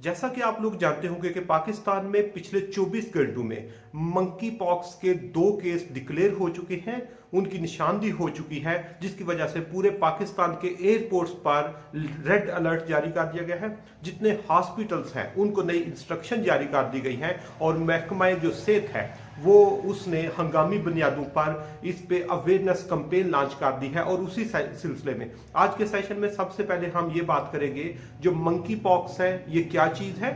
जैसा कि आप लोग जानते होंगे कि पाकिस्तान में पिछले 24 घंटों में मंकी पॉक्स के 2 केस डिक्लेयर हो चुके हैं, उनकी निशानदेही हो चुकी है, जिसकी वजह से पूरे पाकिस्तान के एयरपोर्ट्स पर रेड अलर्ट जारी कर दिया गया है। जितने हॉस्पिटल्स हैं उनको नई इंस्ट्रक्शन जारी कर दी गई हैं और महकमा जो सेहत है वो उसने हंगामी बुनियादों पर इस पे अवेयरनेस कैंपेन लॉन्च कर दी है। और उसी सिलसिले में आज के सेशन में सबसे पहले हम ये बात करेंगे जो मंकी पॉक्स है ये क्या चीज है,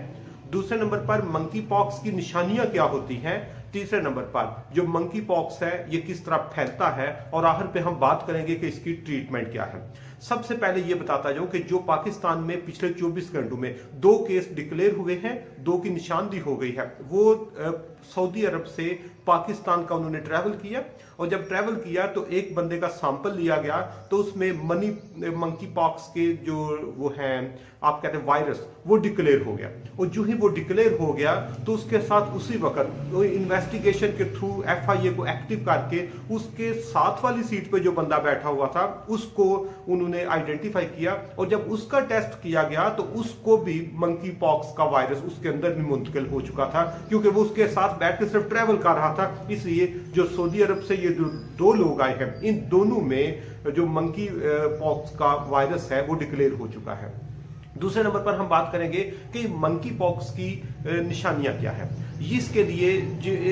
दूसरे नंबर पर मंकी पॉक्स की निशानियां क्या होती हैं, तीसरे नंबर पर जो मंकी पॉक्स है ये किस तरह फैलता है और आखिर पे हम बात करेंगे कि इसकी ट्रीटमेंट क्या है। सबसे पहले ये बताता जाऊं कि जो पाकिस्तान में पिछले 24 घंटों में 2 केस डिक्लेयर हुए हैं, 2 की निशानदेही हो गई है, वो सऊदी अरब से पाकिस्तान का उन्होंने ट्रैवल किया और जब ट्रैवल किया तो एक बंदे का सैंपल लिया गया तो उसमें मंकी पॉक्स के जो वो हैं आप कहते हैं वायरस वो डिक्लेयर हो गया। और जो ही वो डिक्लेयर हो गया तो उसके साथ उसी वक्त इन्वेस्टिगेशन के थ्रू FIA को एक्टिव करके उसके साथ वाली सीट पे जो बंदा बैठा हुआ था उसको उन्होंने आइडेंटिफाई किया और जब उसका टेस्ट किया गया तो उसको भी मंकी पॉक्स का वायरस उसके अंदर भी मुंतकिल हो चुका था, क्योंकि वो उसके साथ बैठ के सिर्फ ट्रैवल कर रहा था। इसलिए जो सऊदी अरब से ये जो 2 लोग आए हैं इन दोनों में जो मंकी पॉक्स का वायरस है वो डिक्लेयर हो चुका है। दूसरे नंबर पर हम बात करेंगे कि मंकी पॉक्स की निशानियां क्या है। इसके लिए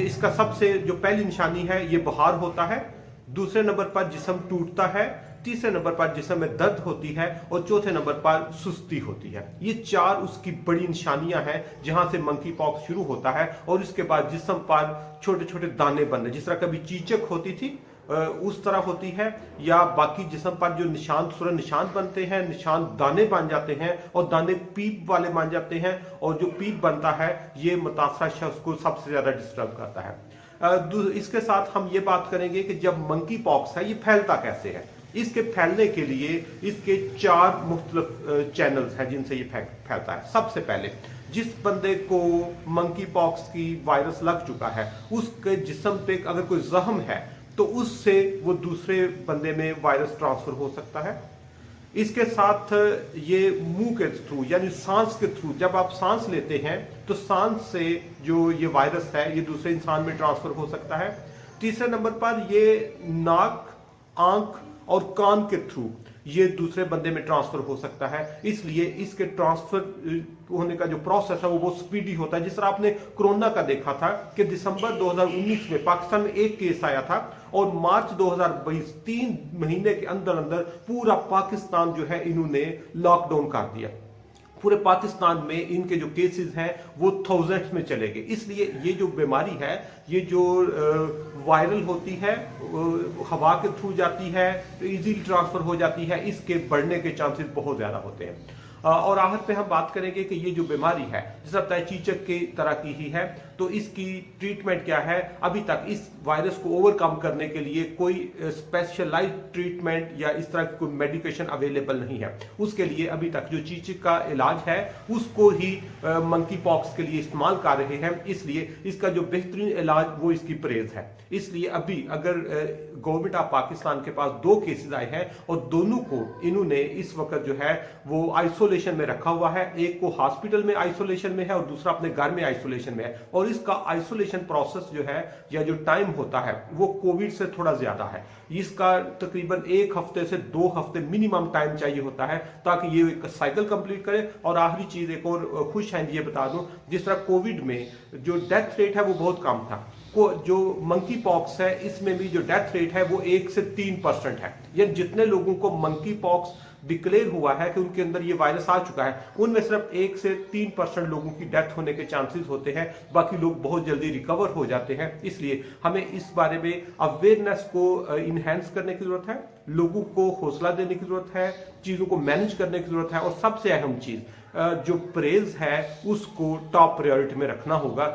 इसका सबसे जो पहली निशानी है ये बुखार होता है, दूसरे नंबर पर जिस्म टूटता है, तीसरे नंबर पर जिस्म में दर्द होती है और चौथे नंबर पर सुस्ती होती है। ये 4 उसकी बड़ी निशानियां हैं जहां से मंकी पॉक्स शुरू होता है और इसके बाद जिस्म पर छोटे छोटे दाने बनने, जिस तरह कभी चीचक होती थी उस तरह होती है, या बाकी जिस्म पर जो निशान बनते हैं, निशान दाने बन जाते हैं और दाने पीप वाले बन जाते हैं और जो पीप बनता है ये मुतासरा शख्स को सबसे ज्यादा डिस्टर्ब करता है। इसके साथ हम ये बात करेंगे कि जब मंकी पॉक्स है ये फैलता कैसे है। इसके फैलने के लिए इसके 4 मुख्तलिफ चैनल्स हैं जिनसे ये फैलता है। सबसे पहले जिस बंदे को मंकी पॉक्स की वायरस लग चुका है उसके जिस्म पे अगर कोई जख्म है तो उससे वो दूसरे बंदे में वायरस ट्रांसफर हो सकता है। इसके साथ ये मुंह के थ्रू यानी सांस के थ्रू, जब आप सांस लेते हैं तो सांस से जो ये वायरस है ये दूसरे इंसान में ट्रांसफर हो सकता है। तीसरे नंबर पर ये नाक, आंख और कान के थ्रू ये दूसरे बंदे में ट्रांसफर हो सकता है। इसलिए इसके ट्रांसफर होने का जो प्रोसेस है वो बहुत स्पीडी होता है। जिस तरह आपने कोरोना का देखा था कि दिसंबर 2019 में पाकिस्तान में 1 केस आया था और मार्च 2022 3 महीने के अंदर अंदर पूरा पाकिस्तान जो है इन्होंने लॉकडाउन कर दिया। पूरे पाकिस्तान में इनके जो केसेस हैं वो थाउजेंड्स में चले गए। इसलिए ये जो बीमारी है ये जो वायरल होती है, हवा के थ्रू जाती है, इजीली ट्रांसफर हो जाती है, इसके बढ़ने के चांसेस बहुत ज्यादा होते हैं। और आखिर पे हम बात करेंगे कि ये जो बीमारी है जिसे लगता है चीचक की तरह की ही है, तो इसकी ट्रीटमेंट क्या है। अभी तक इस वायरस को ओवरकम करने के लिए कोई स्पेशलाइज्ड ट्रीटमेंट या इस तरह की कोई मेडिकेशन अवेलेबल नहीं है। उसके लिए अभी तक जो चीचक का इलाज है उसको ही मंकी पॉक्स के लिए इस्तेमाल कर रहे हैं। इसलिए इसका जो बेहतरीन इलाज वो इसकी परहेज है। इसलिए अभी अगर गवर्नमेंट ऑफ पाकिस्तान के पास 2 केसेस आए हैं और दोनों को इन्होंने इस वक्त जो है वो आइसोलेशन में रखा हुआ है, एक को हॉस्पिटल में आइसोलेशन में है और दूसरा अपने घर में आइसोलेशन में है। और इसका आइसोलेशन प्रोसेस जो है या जो टाइम होता है वो कोविड से थोड़ा ज्यादा है। इसका तकरीबन 1 हफ्ते से 2 हफ्ते मिनिमम टाइम चाहिए होता है ताकि ये एक साइकिल कंप्लीट करे। और आखिरी चीज एक और खुश है ये बता दूं, जिस तरह कोविड में जो डेथ रेट है वो बहुत कम था, जो मंकी पॉक्स है इसमें भी जो डेथ रेट है वो 1 से 3% है। यानी जितने लोगों को मंकी पॉक्स डिक्लेयर हुआ है कि उनके अंदर ये वायरस आ चुका है उनमें सिर्फ 1 से 3% लोगों की डेथ होने के चांसेस होते हैं, बाकी लोग बहुत जल्दी रिकवर हो जाते हैं। इसलिए हमें इस बारे में अवेयरनेस को इनहेंस करने की जरूरत है, लोगों को हौसला देने की जरूरत है, चीजों को मैनेज करने की जरूरत है और सबसे अहम चीज जो परहेज है उसको टॉप प्रायोरिटी में रखना होगा।